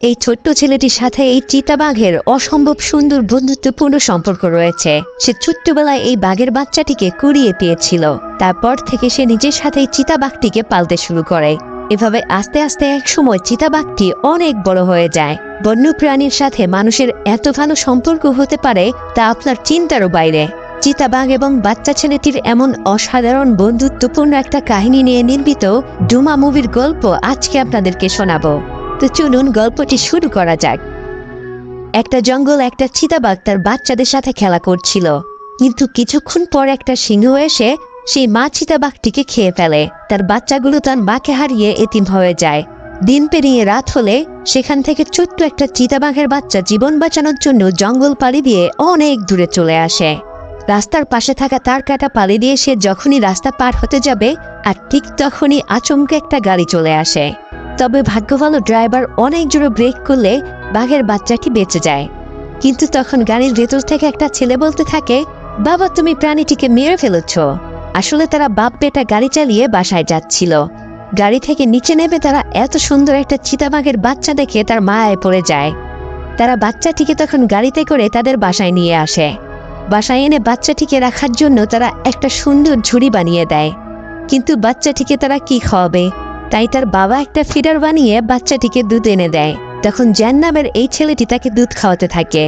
এই ছোট্ট ছেলেটির সাথে এই চিতাবাঘের অসম্ভব সুন্দর বন্ধুত্বপূর্ণ সম্পর্ক রয়েছে। সে ছোট্টবেলায় এই বাঘের বাচ্চাটিকে কুড়িয়ে পেয়েছিল। তারপর থেকে সে নিজের সাথে এই চিতাবাঘটিকে পালতে শুরু করে। এভাবে আস্তে আস্তে এক সময় চিতাবাঘটি অনেক বড় হয়ে যায়। বন্যপ্রাণীর সাথে মানুষের এত ভালো সম্পর্ক হতে পারে তা আপনার চিন্তারও বাইরে। চিতাবাঘ এবং বাচ্চা ছেলেটির এমন অসাধারণ বন্ধুত্বপূর্ণ একটা কাহিনী নিয়ে নির্মিত ডুমা মুভির গল্প আজকে আপনাদেরকে শোনাবো। তো চলুন গল্পটি শুরু করা যাক। একটা জঙ্গল একটা চিতাবাঘ তার বাচ্চাদের সাথে খেলা করছিল, কিন্তু কিছুক্ষণ পর একটা সিংহ এসে সেই মা চিতাবাঘটিকে খেয়ে ফেলে। তার বাচ্চাগুলো তার মাকে হারিয়ে এতিম হয়ে যায়। দিন পেরিয়ে রাত হলে সেখান থেকে ছোট্ট একটা চিতাবাঘের বাচ্চা জীবন বাঁচানোর জন্য জঙ্গল পাড়ি দিয়ে অনেক দূরে চলে আসে। রাস্তার পাশে থাকা তার কাটা পাড়ি দিয়ে সে যখনই রাস্তা পার হতে যাবে আর ঠিক তখনই আচমকে একটা গাড়ি চলে আসে। তবে ভাগ্য ভালো ড্রাইভার অনেক জোরে ব্রেক করলে বাঘের বাচ্চাটি বেঁচে যায়। কিন্তু তখন গাড়ির ভেতর থেকে একটা ছেলে বলতে থাকে, বাবা তুমি প্রাণীটিকে মেরে ফেলেছ। আসলে তারা বাপ বেটা গাড়ি চালিয়ে বাসায় যাচ্ছিল। গাড়ি থেকে নিচে নেমে তারা এত সুন্দর একটা চিতাবাঘের বাচ্চা দেখে তার মায়ায় পড়ে যায়। তারা বাচ্চাটিকে তখন গাড়িতে করে তাদের বাসায় নিয়ে আসে। বাসায় এনে বাচ্চাটিকে রাখার জন্য তারা একটা সুন্দর ঝুড়ি বানিয়ে দেয়। কিন্তু বাচ্চাটিকে তারা কি খাওয়াবে, তাই তার বাবা একটা ফিডার বানিয়ে বাচ্চাটিকে দুধ এনে দেয়। তখন জ্যান নামের এই ছেলেটি তাকে দুধ খাওয়াতে থাকে।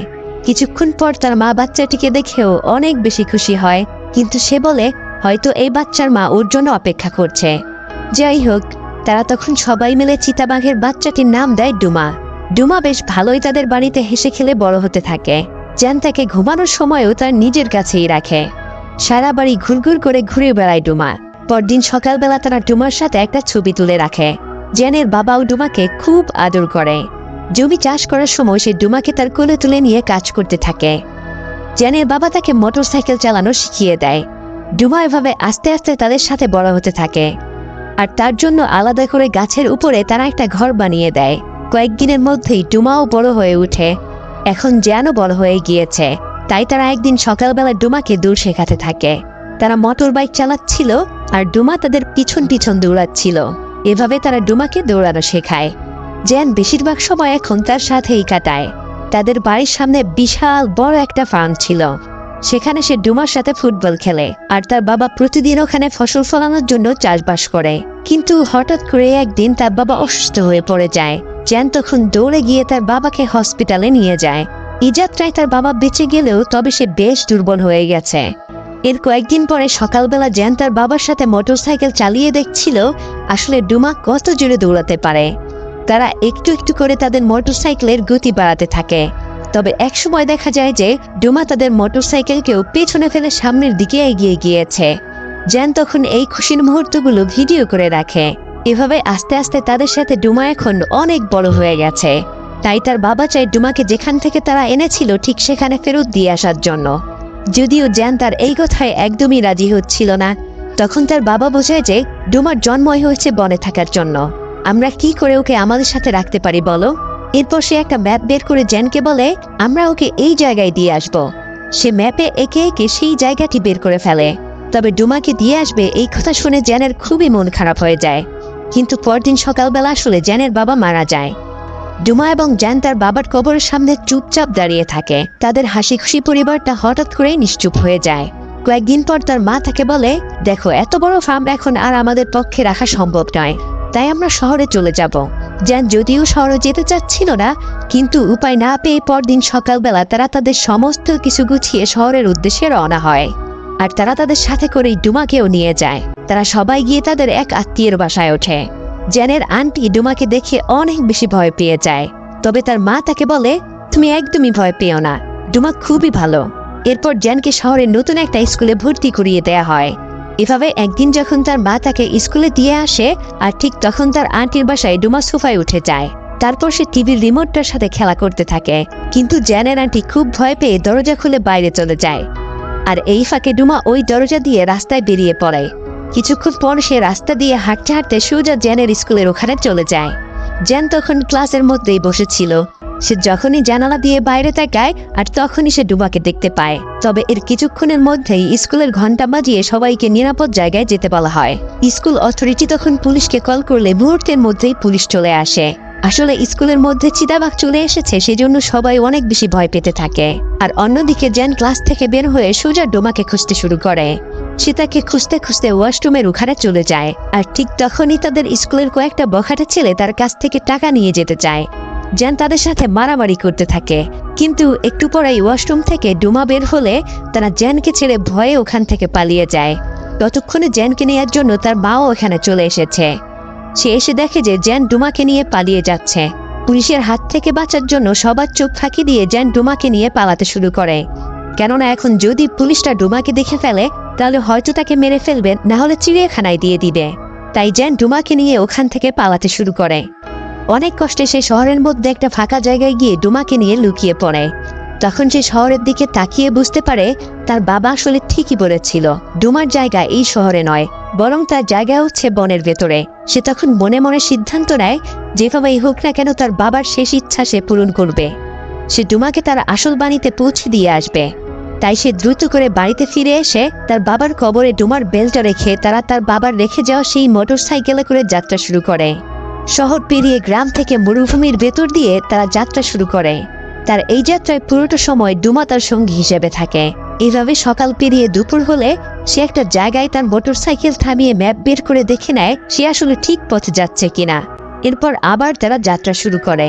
কিছুক্ষণ পর তার মা বাচ্চাটিকে দেখেও অনেক বেশি খুশি হয়, কিন্তু সে বলে হয়তো এই বাচ্চার মা ওর জন্য অপেক্ষা করছে। যাই হোক, তারা তখন সবাই মিলে চিতাবাঘের বাচ্চাটির নাম দেয় ডুমা। ডুমা বেশ ভালোই তাদের বাড়িতে হেসে খেলে বড় হতে থাকে। জ্যান তাকে ঘুমানোর সময়ও তার নিজের কাছেই রাখে। সারা বাড়ি ঘুরঘুর করে ঘুরে বেড়ায় ডুমা। পরদিন সকালবেলা তারা ডুমার সাথে একটা ছবি তুলে রাখে। জ্যানের বাবাও ডুমাকে খুব আদর করে। জমি চাষ করার সময় সে ডুমাকে তার কোলে তুলে নিয়ে কাজ করতে থাকে। জ্যানের বাবা তাকে মোটরসাইকেল চালানো শিখিয়ে দেয়। ডুমা এভাবে আস্তে আস্তে তাদের সাথে বড় হতে থাকে। আর তার জন্য আলাদা করে গাছের উপরে তারা একটা ঘর বানিয়ে দেয়। কয়েকদিনের মধ্যেই ডুমাও বড় হয়ে ওঠে। এখন জ্যানও বড় হয়ে গিয়েছে, তাই তারা একদিন সকালবেলা ডুমাকে দৌড় শেখাতে থাকে। তারা মোটর বাইক চালাচ্ছিল আর ডুমা তাদের পিছন পিছন দৌড়াচ্ছিল। এভাবে তারা ডুমাকে দৌড়ানো শেখায়। জ্যান বেশিরভাগ সময় এখন তার সাথেই কাটায়। তাদের বাড়ির সামনে বিশাল বড় একটা ফার্ম ছিল। সেখানে সে ডুমার সাথে ফুটবল খেলে আর তার বাবা প্রতিদিন ওখানে ফসল ফলানোর জন্য চাষবাস করে। কিন্তু হঠাৎ করে একদিন তার বাবা অসুস্থ হয়ে পড়ে যায়। জ্যান তখন দৌড়ে গিয়ে তার বাবাকে হসপিটালে নিয়ে যায়। এই যাত্রায় তার বাবা বেঁচে গেলেও তবে সে বেশ দুর্বল হয়ে গেছে। এর কয়েকদিন পরে সকালবেলা জ্যান তার বাবার সাথে মোটরসাইকেল চালিয়ে দেখছিল আসলে ডুমা কত জোরে দৌড়াতে পারে। তারা একটু একটু করে তাদের মোটরসাইকেলের গতি বাড়াতে থাকে। তবে একসময় দেখা যায় যে ডুমা তাদের মোটরসাইকেলকেও পেছনে ফেলে সামনের দিকে এগিয়ে গিয়েছে। জ্যান তখন এই খুশির মুহূর্তগুলো ভিডিও করে রাখে। এভাবে আস্তে আস্তে তাদের সাথে ডুমা এখন অনেক বড় হয়ে গেছে। তাই তার বাবা চায় ডুমাকে যেখান থেকে তারা এনেছিল ঠিক সেখানে ফেরত দিয়ে আসার জন্য। যদিও জ্যান তার এই কথায় একদমই রাজি হচ্ছিল না। তখন তার বাবা বোঝায় যে ডুমার জন্মই হয়েছে বনে থাকার জন্য। আমরা কি করে ওকে আমাদের সাথে রাখতে পারি বলো। এরপর সে একটা ম্যাপ বের করে জ্যানকে বলে আমরা ওকে এই জায়গায় দিয়ে আসব। সে ম্যাপে একে একে সেই জায়গাটি বের করে ফেলে। তবে ডুমাকে দিয়ে আসবে এই কথা শুনে জ্যানের খুবই মন খারাপ হয়ে যায়। কিন্তু পরদিন সকালবেলা আসলে জ্যানের বাবা মারা যায়। ডুমা এবং জ্যান তার বাবার কবরের সামনে চুপচাপ দাঁড়িয়ে থাকে। তাদের হাসি খুশি পরিবারটা হঠাৎ করেই নিশ্চুপ হয়ে যায়। কয়েকদিন পর তার মা তাকে বলে, দেখো এত বড় ফার্ম এখন আর আমাদের পক্ষে রাখা সম্ভব নয়, তাই আমরা শহরে চলে যাব। জ্যান যদিও শহরে যেতে চাচ্ছিল না, কিন্তু উপায় না পেয়ে পরদিন সকালবেলা তারা তাদের সমস্ত কিছু গুছিয়ে শহরের উদ্দেশ্যে রওনা হয়। আর তারা তাদের সাথে করেই ডুমাকেও নিয়ে যায়। তারা সবাই গিয়ে তাদের এক আত্মীয়ের বাসায় ওঠে। জ্যানের আন্টি ডুমাকে দেখে অনেক বেশি ভয় পেয়ে যায়। তবে তার মা তাকে বলে, তুমি একদমই ভয় পেও না, ডুমা খুবই ভালো। এরপর জ্যানকে শহরের নতুন একটা স্কুলে ভর্তি করিয়ে দেয়া হয়। এভাবে একদিন যখন তার মা তাকে স্কুলে দিয়ে আসে আর ঠিক তখন তার আন্টির বাসায় ডুমা সোফায় উঠে যায়। তারপর সে টিভির রিমোটটার সাথে খেলা করতে থাকে। কিন্তু জ্যানের আন্টি খুব ভয় পেয়ে দরজা খুলে বাইরে চলে যায়। আর এই ফাঁকে ডুমা ওই দরজা দিয়ে রাস্তায় বেরিয়ে পড়ে। কিছুক্ষণ পর সে রাস্তা দিয়ে হাঁটতে হাঁটতে সোজা জ্যানের স্কুলের ওখানে চলে যায়। জ্যান তখন ক্লাসের মধ্যেই বসেছিল। সে যখনই জানালা দিয়ে বাইরে তাকায় আর তখনই সে ডুমাকে দেখতে পায়। তবে এর কিছুক্ষণের মধ্যেই স্কুলের ঘন্টা বাজিয়ে সবাইকে নিরাপদ জায়গায় যেতে বলা হয়। স্কুল অথরিটি তখন পুলিশকে কল করলে মুহূর্তের মধ্যেই পুলিশ চলে আসে। আসলে স্কুলের মধ্যে চিতাবাঘ চলে এসেছে, সেজন্য সবাই অনেক বেশি ভয় পেতে থাকে। আর অন্যদিকে জেন ক্লাস থেকে বের হয়ে সোজা ডোমাকে খুঁজতে শুরু করে। সে তাকে খুঁজতে খুঁজতে ওয়াশরুমের ওখানে চলে যায়। আর ঠিক তখনই তাদের স্কুলের কয়েকটা বখাটে ছেলে তার কাছ থেকে টাকা নিয়ে যেতে চায়। জেন তাদের সাথে মারামারি করতে থাকে, কিন্তু একটু পরেই ওয়াশরুম থেকে ডোমা বের হলে তারা জেনকে ছেড়ে ভয়ে ওখান থেকে পালিয়ে যায়। ততক্ষণে জেনকে নেওয়ার জন্য তার মাও ওখানে চলে এসেছে। সে এসে দেখে যে জেন ডোমাকে নিয়ে পালিয়ে যাচ্ছে। পুলিশের হাত থেকে বাঁচার জন্য সবার চোখ ফাঁকি দিয়ে জেন ডোমাকে নিয়ে পালাতে শুরু করে, কেননা এখন যদি পুলিশটা ডোমাকে দেখে ফেলে তাহলে হয়তো তাকে মেরে ফেলবে, না হলে চিড়িয়াখানায় দিয়ে দিবে। তাই জেন ডোমাকে নিয়ে ওখান থেকে পালাতে শুরু করে। অনেক কষ্টে সে শহরের মধ্যে একটা ফাঁকা জায়গায় গিয়ে ডোমাকে নিয়ে লুকিয়ে পড়ে। তখন সে শহরের দিকে তাকিয়ে বুঝতে পারে তার বাবা আসলে ঠিকই বলেছিল, ডোমার জায়গা এই শহরে নয়, বরং তার জায়গা হচ্ছে বনের ভেতরে। সে তখন মনে মনে সিদ্ধান্ত নেয় যেভাবেই হোক না কেন তার বাবার শেষ ইচ্ছা সে পূরণ করবে। সে ডোমাকে তার আসল বাড়িতে পৌঁছে দিয়ে আসবে। তাই সে দ্রুত করে বাড়িতে ফিরে এসে তার বাবার কবরে ডোমার বেলটা রেখে তারা তার বাবার রেখে যাওয়া সেই মোটর সাইকেলে করে যাত্রা শুরু করে। শহর পেরিয়ে গ্রাম থেকে মরুভূমির ভেতর দিয়ে তারা যাত্রা শুরু করে। তার এই যাত্রায় পুরোটা সময় ডোমা তার সঙ্গী হিসেবে থাকে। এইভাবে সকাল পেরিয়ে দুপুর হলে সে একটা জায়গায় তার মোটর সাইকেল থামিয়ে ম্যাপ বের করে দেখে নেয় সে আসলে ঠিক পথে যাচ্ছে কিনা। এরপর আবার তারা যাত্রা শুরু করে।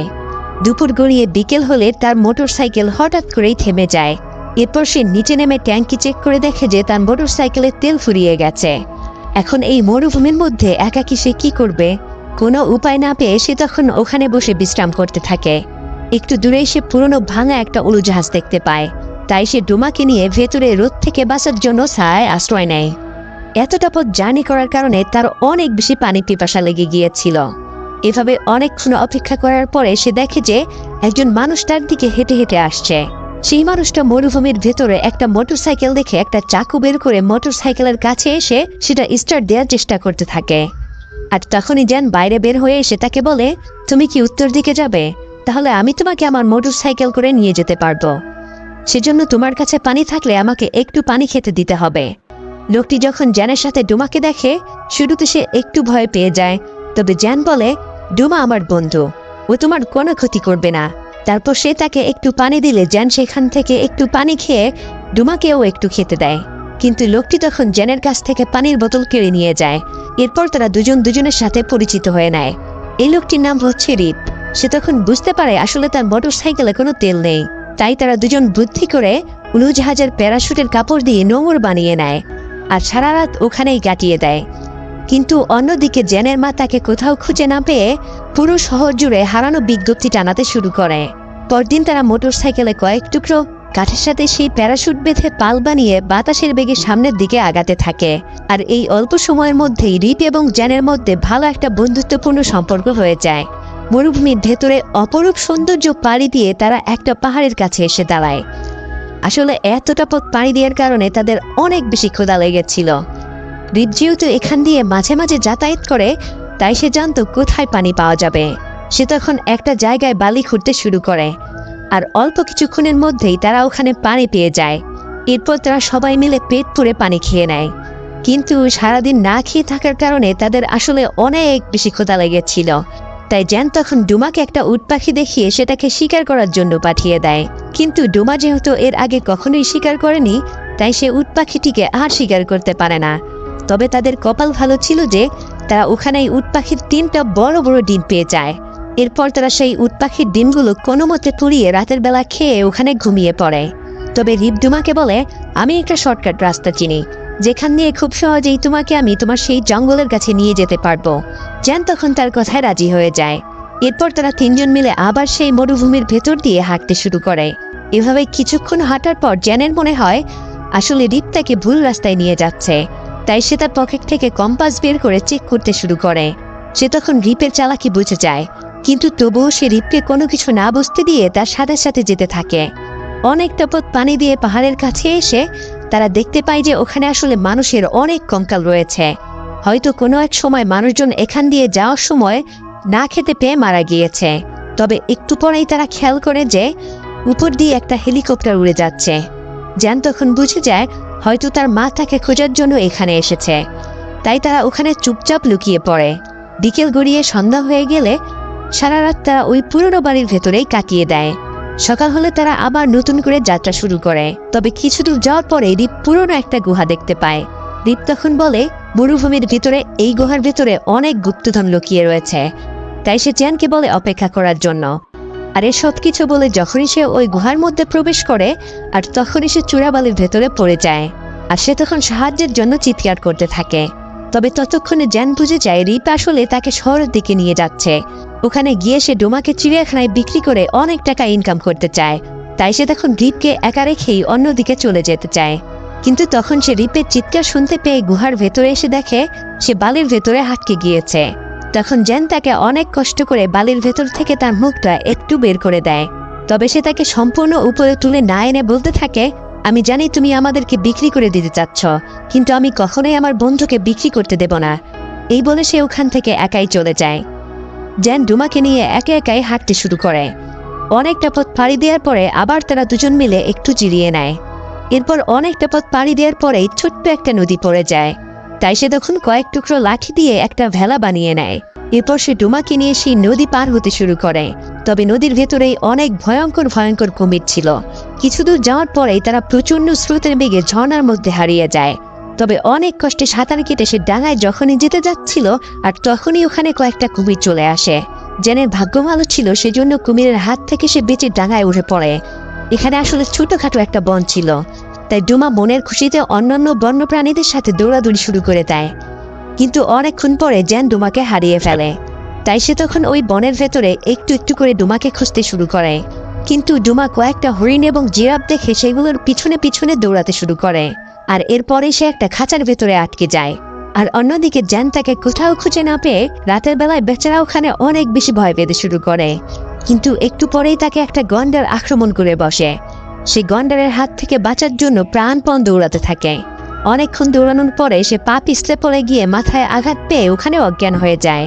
দুপুর গড়িয়ে বিকেল হলে তার মোটর সাইকেল হঠাৎ করেই থেমে যায়। এরপর সে নিচে নেমে ট্যাঙ্কি চেক করে দেখে যে তার মোটর সাইকেলের তেল ফুরিয়ে গেছে। এখন এই মরুভূমির মধ্যে একাকী সে কি করবে? কোনো উপায় না পেয়ে সে তখন ওখানে বসে বিশ্রাম করতে থাকে। একটু দূরেই সে পুরনো ভাঙা একটা উড়োজাহাজ দেখতে পায়। তাই সে ডোমাকে নিয়ে ভেতরে রোদ থেকে বাঁচার জন্য ছায়ায় আশ্রয় নেয়। এতটা পথ জার্নি করার কারণে তার অনেক বেশি পানি পিপাসা লেগে গিয়েছিল। এভাবে অনেকক্ষণ অপেক্ষা করার পরে সে দেখে যে একজন মানুষ তার দিকে হেঁটে হেঁটে আসছে। সেই মানুষটা মরুভূমির ভেতরে একটা মোটর সাইকেল দেখে একটা চাকু বের করে মোটর সাইকেলের কাছে এসে সেটা স্টার্ট দেওয়ার চেষ্টা করতে থাকে। আর তখনই জেন বাইরে বের হয়ে এসে তাকে বলে, তুমি কি উত্তর দিকে যাবে? তাহলে আমি তোমাকে আমার মোটর সাইকেল করে নিয়ে যেতে পারবো। সেজন্য তোমার কাছে পানি থাকলে আমাকে একটু পানি খেতে দিতে হবে। লোকটি যখন জ্যানের সাথে ডোমাকে দেখে শুরুতে সে একটু ভয় পেয়ে যায়, তবে জ্যান বলে, ডোমা আমার বন্ধু, ও তোমার কোনো ক্ষতি করবে না। তারপর সে তাকে একটু পানি দিলে জ্যান সেখান থেকে একটু পানি খেয়ে ডোমাকেও একটু খেতে দেয়। কিন্তু লোকটি তখন জ্যানের কাছ থেকে পানির বোতল কেড়ে নিয়ে যায়। এরপর তারা দুজন দুজনের সাথে পরিচিত হয়ে নেয়। এই লোকটির নাম হচ্ছে রিপ। সে তখন বুঝতে পারে আসলে তার মোটর সাইকেলে কোনো তেল নেই। তাই তারা দুজন বুদ্ধি করে উড়োজাহাজের প্যারাশুটের কাপড় দিয়ে নোঙর বানিয়ে নেয় আর সারা রাত ওখানেই কাটিয়ে দেয়। কিন্তু অন্যদিকে জ্যানের মা তাকে কোথাও খুঁজে না পেয়ে পুরো শহর জুড়ে হারানো বিজ্ঞপ্তি টানাতে শুরু করে। পরদিন তারা মোটর সাইকেলে কয়েক টুকরো কাঠের সাথে সেই প্যারাশুট বেঁধে পাল বানিয়ে বাতাসের বেগে সামনের দিকে আগাতে থাকে। আর এই অল্প সময়ের মধ্যেই রিপ এবং জ্যানের মধ্যে ভালো একটা বন্ধুত্বপূর্ণ সম্পর্ক হয়ে যায়। মরুভূমির ভেতরে অপরূপ সৌন্দর্য পাড়ি দিয়ে তারা একটা পাহাড়ের কাছে এসে দাঁড়ায়। আসলে এতটা পথ পাড়ি দেওয়ার কারণে তাদের অনেক বেশি ক্ষুধা লেগেছিল। রিপ যেহেতু এখান দিয়ে মাঝে মাঝে যাতায়াত করে, তাই সে জানতো কোথায় পানি পাওয়া যাবে। সে তখন একটা জায়গায় বালি খুঁড়তে শুরু করে আর অল্প কিছুক্ষণের মধ্যেই তারা ওখানে পানি পেয়ে যায়। এরপর তারা সবাই মিলে পেট পুরে পানি খেয়ে নেয়। কিন্তু সারাদিন না খেয়ে থাকার কারণে তাদের আসলে অনেক বেশি ক্ষুধা লেগেছিল। তাই জ্যান তখন ডোমাকে একটা উট পাখি দেখিয়ে সেটাকে শিকার করার জন্য পাঠিয়ে দেয়। কিন্তু ডোমা যেহেতু এর আগে কখনোই শিকার করেনি, তাই সে উট পাখিটিকে আর শিকার করতে পারে না। তবে তাদের কপাল ভালো ছিল যে তারা ওখানেই উট পাখির 3টা বড় বড় ডিম পেয়ে যায়। এরপর তারা সেই উট পাখির ডিমগুলো কোনো মতে পুড়িয়ে রাতের বেলা খেয়ে ওখানে ঘুমিয়ে পড়ে। তবে রিপ ডোমাকে বলে, আমি একটা শর্টকাট রাস্তা চিনি, যেখান দিয়ে খুব সহজেই তোমাকে আমি তোমার সেই জঙ্গলের কাছে নিয়ে যেতে পারবো। জ্যান তখন তার কথায় রাজি হয়ে যায়। এরপর তারা 3জন মিলে আবার সেই মরুভূমির ভেতর দিয়ে হাঁটতে শুরু করে। এভাবে কিছুক্ষণ হাঁটার পর জ্যানের মনে হয় আসলে রিপ তাকে ভুল রাস্তায় নিয়ে যাচ্ছে। তাই সে তার পকেট থেকে কম্পাস বের করে চেক করতে শুরু করে। সে তখন রিপের চালাকি বুঝে যায়, কিন্তু তবুও সে রিপকে কোনো কিছু না বুঝতে দিয়ে তার সাথে সাথে যেতে থাকে। অনেকটা পথ পানি দিয়ে পাহাড়ের কাছে এসে তারা দেখতে পায় যে ওখানে আসলে মানুষের অনেক কঙ্কাল রয়েছে। হয়তো কোনো এক সময় মানুষজন এখান দিয়ে যাওয়ার সময় না খেতে পেয়ে মারা গিয়েছে। তবে একটু পরেই তারা খেয়াল করে যে উপর দিয়ে একটা হেলিকপ্টার উড়ে যাচ্ছে। জ্যান তখন বুঝে যায় হয়তো তার মা তাকে খোঁজার জন্য এখানে এসেছে। তাই তারা ওখানে চুপচাপ লুকিয়ে পড়ে। বিকেল গড়িয়ে সন্ধ্যা হয়ে গেলে সারা রাত তারা ওই পুরনো বাড়ির ভেতরেই কাটিয়ে দেয়। সকাল হলে তারা আবার নতুন করে যাত্রা শুরু করে। তবে কিছু দূর যাওয়ার পরে রিপ পুরনো একটা গুহা দেখতে পায়। রিপ তখন বলে মরুভূমির ভিতরে এই গুহার ভেতরে অনেক গুপ্তধন লুকিয়ে রয়েছে, তাই সে জ্যানকে বলে অপেক্ষা করার জন্য। আর এ সব কিছু বলে যখনই সে ওই গুহার মধ্যে প্রবেশ করে আর তখনই সে চূড়াবালির ভেতরে পড়ে যায়। আর সে তখন সাহায্যের জন্য চিৎকার করতে থাকে। তবে ততক্ষণে জ্যান বুঝে যায় রিপ আসলে তাকে শহরের দিকে নিয়ে যাচ্ছে। ওখানে গিয়ে সে ডোমাকে চিড়িয়াখানায় বিক্রি করে অনেক টাকা ইনকাম করতে চায়। তাই সে তখন রিপকে একা রেখেই অন্যদিকে চলে যেতে চায়। কিন্তু তখন সে রিপের চিৎকার শুনতে পেয়ে গুহার ভেতরে এসে দেখে সে বালির ভেতরে আটকে গিয়েছে। তখন জ্যান তাকে অনেক কষ্ট করে বালির ভেতর থেকে তার মুখটা একটু বের করে দেয়। তবে সে তাকে সম্পূর্ণ উপরে তুলে না এনে বলতে থাকে, আমি জানি তুমি আমাদেরকে বিক্রি করে দিতে চাচ্ছ, কিন্তু আমি কখনোই আমার বন্ধুকে বিক্রি করতে দেব না। এই বলে সে ওখান থেকে একাই চলে যায়। জ্যান ডোমাকে নিয়ে একে একাই হাঁটতে শুরু করে। অনেকটা পথ পাড়ি দেওয়ার পরে আবার তারা দুজন মিলে একটু জিরিয়ে নেয়। এরপর অনেকটা পথ পাড়ি দেওয়ার পরেই ছোট্ট একটা নদী পড়ে যায়। তাই সে তখন কয়েক টুকরো লাঠি দিয়ে একটা ভেলা বানিয়ে নেয়। এরপর সে ডোমাকে নিয়ে সেই নদী পার হতে শুরু করে। তবে নদীর ভেতরেই অনেক ভয়ঙ্কর ভয়ঙ্কর কুমির ছিল। কিছু দূর যাওয়ার পরেই তারা প্রচণ্ড স্রোতের বেগে ঝর্ণার মধ্যে হারিয়ে যায়। তবে অনেক কষ্টে সাঁতার কেটে সে ডাঙায় যখনই যেতে যাচ্ছিল আর তখনই ওখানে কয়েকটা কুমির চলে আসে। জ্যানের ভাগ্য ভালো ছিল, সেজন্য কুমিরের হাত থেকে সে বেঁচে ডাঙায় উঠে পড়ে। এখানে আসলে ছোটখাটো একটা বন ছিল, তাই ডোমা মনের খুশিতে অন্যান্য বন্যপ্রাণীদের সাথে দৌড়াদৌড়ি শুরু করে দেয়। কিন্তু অনেকক্ষণ পরে জ্যান ডোমাকে হারিয়ে ফেলে। তাই সে তখন ওই বনের ভেতরে একটু একটু করে ডোমাকে খুঁজতে শুরু করে। কিন্তু ডোমা কয়েকটা হরিণ এবং জিরাফ দেখে সেগুলোর পিছনে পিছনে দৌড়াতে শুরু করে। আর এরপরে সে একটা খাঁচার ভেতরে আটকে যায়। আর অন্যদিকে জ্যান তাকে কোথাও খুঁজে না পেয়ে রাতের বেলায় বেচারা ওখানে অনেক বেশি ভয় পেতে শুরু করে। কিন্তু একটু পরেই তাকে একটা গন্ডার আক্রমণ করে বসে। সেই গন্ডারের হাত থেকে বাঁচার জন্য প্রাণপণ দৌড়াতে থাকে। অনেকক্ষণ দৌড়ানোর পরে সে পা পিছলে পড়ে গিয়ে মাথায় আঘাত পেয়ে ওখানে অজ্ঞান হয়ে যায়।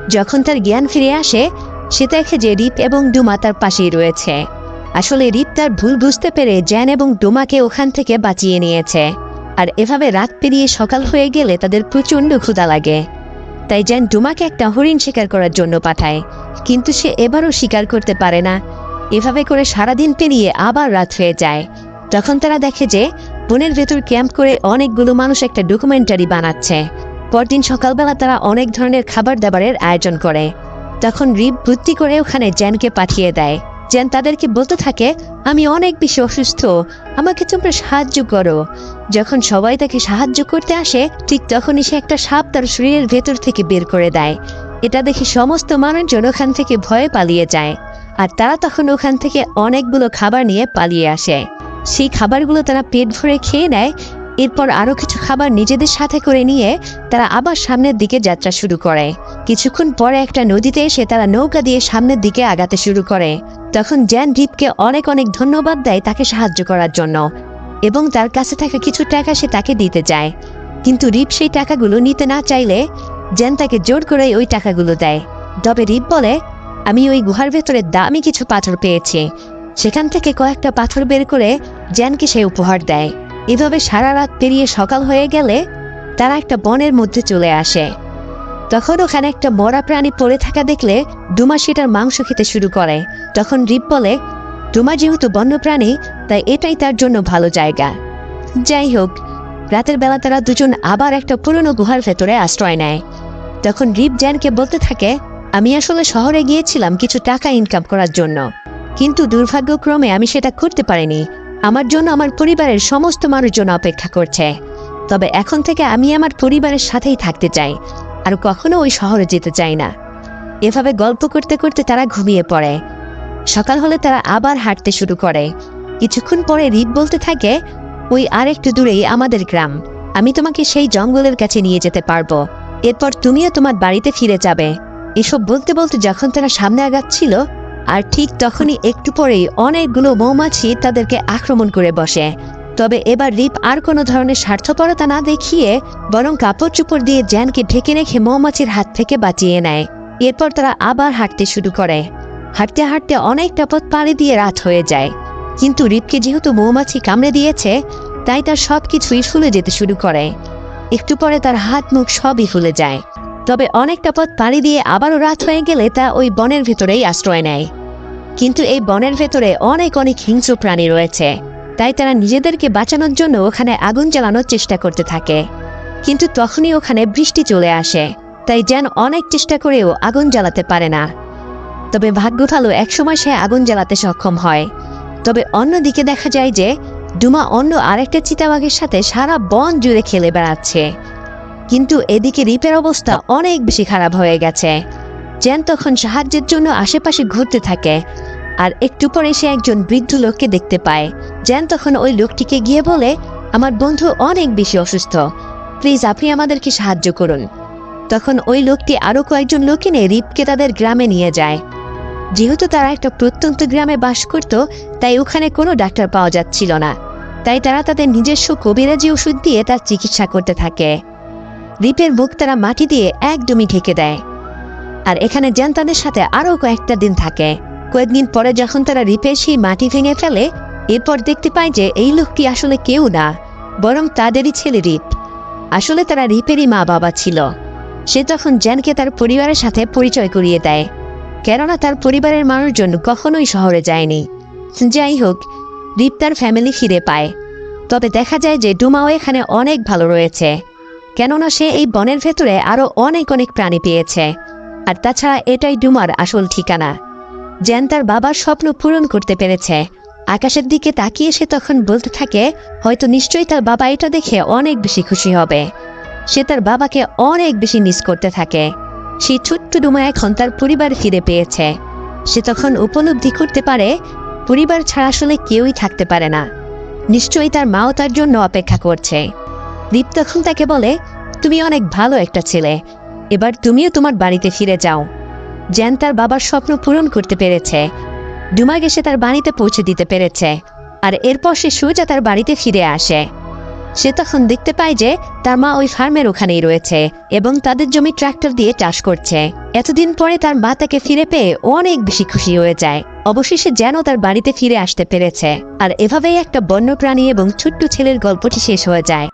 যখন তার জ্ঞান ফিরে আসে সে দেখে যে রিপ এবং ডোমা তার পাশেই রয়েছে। আসলে রিপ তার ভুল বুঝতে পেরে জ্যান এবং ডোমাকে ওখান থেকে বাঁচিয়ে নিয়েছে। আর এভাবে রাত পেরিয়ে সকাল হয়ে গেলে তাদের প্রচণ্ড ক্ষুধা লাগে। তাই জ্যান ডোমাকে একটা হরিণ শিকার করার জন্য পাঠায়, কিন্তু সে এবারও শিকার করতে পারে না। এভাবে করে সারাদিন পেরিয়ে আবার রাত হয়ে যায়। তখন তারা দেখে যে বনের ভেতর ক্যাম্প করে অনেকগুলো মানুষ একটা ডকুমেন্টারি বানাচ্ছে। পরদিন সকালবেলা তারা অনেক ধরনের খাবার দাবারের আয়োজন করে। তখন রিপ বুদ্ধি করে ওখানে জ্যানকে পাঠিয়ে দেয়। জ্যান তাদেরকে বলতে থাকে, আমি অনেক বেশি অসুস্থ, আমাকে তোমরা সাহায্য করো। যখন সবাই তাকে সাহায্য করতে আসে ঠিক তখনই সে একটা সাপ তার শরীরের ভেতর থেকে বের করে দেয়। এটা দেখে সমস্ত মানুষজন ওখান থেকে ভয়ে পালিয়ে যায়। আর তারা তখন ওখান থেকে অনেকগুলো খাবার নিয়ে পালিয়ে আসে। সেই খাবারগুলো তারা পেট ভরে খেয়ে নেয়। এরপর আরও কিছু খাবার নিজেদের সাথে করে নিয়ে তারা আবার সামনের দিকে যাত্রা শুরু করে। কিছুক্ষণ পরে একটা নদীতে এসে তারা নৌকা দিয়ে সামনের দিকে আগাতে শুরু করে। তখন জ্যান রিপকে অনেক অনেক ধন্যবাদ দেয় তাকে সাহায্য করার জন্য, এবং তার কাছে থাকা কিছু টাকা সে তাকে দিতে চায়। কিন্তু রিপ সেই টাকাগুলো নিতে না চাইলে জ্যান তাকে জোর করে ওই টাকাগুলো দেয়। তবে রিপ বলে, আমি ওই গুহার ভেতরে দামি কিছু পাথর পেয়েছি। সেখান থেকে কয়েকটা পাথর বের করে জ্যানকে সে উপহার দেয়। এভাবে সারা রাত পেরিয়ে সকাল হয়ে গেলে তারা একটা বনের মধ্যে চলে আসে। তখন ওখানে একটা মরা প্রাণী পড়ে থাকা দেখলে ডোমা সেটার মাংস খেতে শুরু করে। তখন রিপ বলে, ডোমা যেহেতু বন্যপ্রাণী তাই এটাই তার জন্য ভালো জায়গা। যাই হোক, রাতের বেলা তারা দুজন আবার একটা পুরনো গুহার ভেতরে আশ্রয় নেয়। তখন রিপ জ্যানকে বলতে থাকে, আমি আসলে শহরে গিয়েছিলাম কিছু টাকা ইনকাম করার জন্য, কিন্তু দুর্ভাগ্যক্রমে আমি সেটা করতে পারিনি। আমার জন্য আমার পরিবারের সমস্ত মানুষজন অপেক্ষা করছে। তবে এখন থেকে আমি আমার পরিবারের সাথেই থাকতে চাই, আর কখনো ওই শহরে যেতে চাই না। এভাবে গল্প করতে করতে তারা ঘুমিয়ে পড়ে। সকাল হলে তারা আবার হাঁটতে শুরু করে। কিছুক্ষণ পরে রিপ বলতে থাকে, ওই আর একটু দূরেই আমাদের গ্রাম, আমি তোমাকে সেই জঙ্গলের কাছে নিয়ে যেতে পারবো। এরপর তুমিও তোমার বাড়িতে ফিরে যাবে। এসব বলতে বলতে যখন তারা সামনে আগাচ্ছিল আর ঠিক তখনই একটু পরেই অনেকগুলো মৌমাছি তাদেরকে আক্রমণ করে বসে। তবে এবার রিপ আর কোনো ধরনের স্বার্থপরতা না দেখিয়ে বরং কাপড় চোপড় দিয়ে জ্যানকে ঢেকে রেখে মৌমাছির হাত থেকে বাঁচিয়ে নেয়। এরপর তারা আবার হাঁটতে শুরু করে। হাঁটতে হাঁটতে অনেকটা পথ পাড়ি দিয়ে রাত হয়ে যায়। কিন্তু রিপকে যেহেতু মৌমাছি কামড়ে দিয়েছে তাই তার সব কিছুই ফুলে যেতে শুরু করে। একটু পরে তার হাত মুখ সবই ফুলে যায়। তবে অনেকটা পথ পাড়ি দিয়ে আবারও রাত হয়ে গেলে তা ওই বনের ভেতরেই আশ্রয় নেয়। কিন্তু এই বনের ভেতরে অনেক অনেক হিংস্র প্রাণী রয়েছে, তাই তারা নিজেদেরকে বাঁচানোর জন্য ওখানে আগুন জ্বালানোর চেষ্টা করতে থাকে। কিন্তু তখনই ওখানে বৃষ্টি চলে আসে, তাই যেন অনেক চেষ্টা করেও আগুন জ্বালাতে পারে না। তবে ভাগ্য ভালো, একসময় সে আগুন জ্বালাতে সক্ষম হয়। তবে অন্যদিকে দেখা যায় যে ডুমা অন্য আরেকটা চিতাবাঘের সাথে সারা বন জুড়ে খেলে বেড়াচ্ছে। কিন্তু এদিকে রিপের অবস্থা অনেক বেশি খারাপ হয়ে গেছে। জেন তখন সাহায্যের জন্য আশেপাশে ঘুরতে থাকে, আর একটু পরে সে একজন বৃদ্ধ লোককে দেখতে পায়। জেন তখন ওই লোকটিকে গিয়ে বলে, আমার বন্ধু অনেক বেশি অসুস্থ, প্লিজ আপনি আমাদেরকে সাহায্য করুন। তখন ওই লোকটি আরও কয়েকজন লোক এনে রিপকে তাদের গ্রামে নিয়ে যায়। যেহেতু তারা একটা প্রত্যন্ত গ্রামে বাস করত, তাই ওখানে কোনো ডাক্তার পাওয়া যাচ্ছিল না, তাই তারা তাদের নিজস্ব কবিরাজি ওষুধ দিয়ে তার চিকিৎসা করতে থাকে। রিপের মুখ তারা মাটি দিয়ে একদমই ঢেকে দেয়। আর এখানে জেন তাদের সাথে আরও কয়েকটা দিন থাকে। কয়েকদিন পরে যখন তারা রিপের সেই মাটি ভেঙে ফেলে, এরপর দেখতে পায় যে এই লোকটি আসলে কেউ না, বরং তাদেরই ছেলে রিপ। আসলে তারা রিপেরই মা বাবা ছিল। সে তখন জেনকে তার পরিবারের সাথে পরিচয় করিয়ে দেয়, কেননা তার পরিবারের মানুষজন কখনোই শহরে যায়নি। যাই হোক, রিপ তার ফ্যামিলি ফিরে পায়। তবে দেখা যায় যে ডুমাও এখানে অনেক ভালো রয়েছে, কেননা সে এই বনের ভেতরে আরও অনেক অনেক প্রাণী পেয়েছে। আর তাছাড়া এটাই ডুমার আসল ঠিকানা। জেন তার বাবার স্বপ্ন পূরণ করতে পেরেছে। আকাশের দিকে তাকিয়ে সে তখন বলতে থাকে, হয়তো নিশ্চয়ই তার বাবা এটা দেখে অনেক বেশি খুশি হবে। সে তার বাবাকে অনেক বেশি মিস করতে থাকে। সেই ছোট্ট ডুমা এখন তার পরিবার ফিরে পেয়েছে। সে তখন উপলব্ধি করতে পারে পরিবার ছাড়া আসলে কেউই থাকতে পারে না। নিশ্চয়ই তার মাও তার জন্য অপেক্ষা করছে। রিপ তখন তাকে বলে, তুমি অনেক ভালো একটা ছেলে, এবার তুমিও তোমার বাড়িতে ফিরে যাও। জেন তার বাবার স্বপ্ন পূরণ করতে পেরেছে। ডুমাকে সে তার বাড়িতে পৌঁছে দিতে পেরেছে। আর এরপর সে সোজা তার বাড়িতে ফিরে আসে। সে তখন দেখতে পায় যে তার মা ওই ফার্মের ওখানেই রয়েছে এবং তাদের জমি ট্রাক্টর দিয়ে চাষ করছে। এতদিন পরে তার মা তাকে ফিরে পেয়ে অনেক বেশি খুশি হয়ে যায়। অবশেষে যেন তার বাড়িতে ফিরে আসতে পেরেছে। আর এভাবেই একটা বন্যপ্রাণী এবং ছোট্ট ছেলের গল্পটি শেষ হয়ে যায়।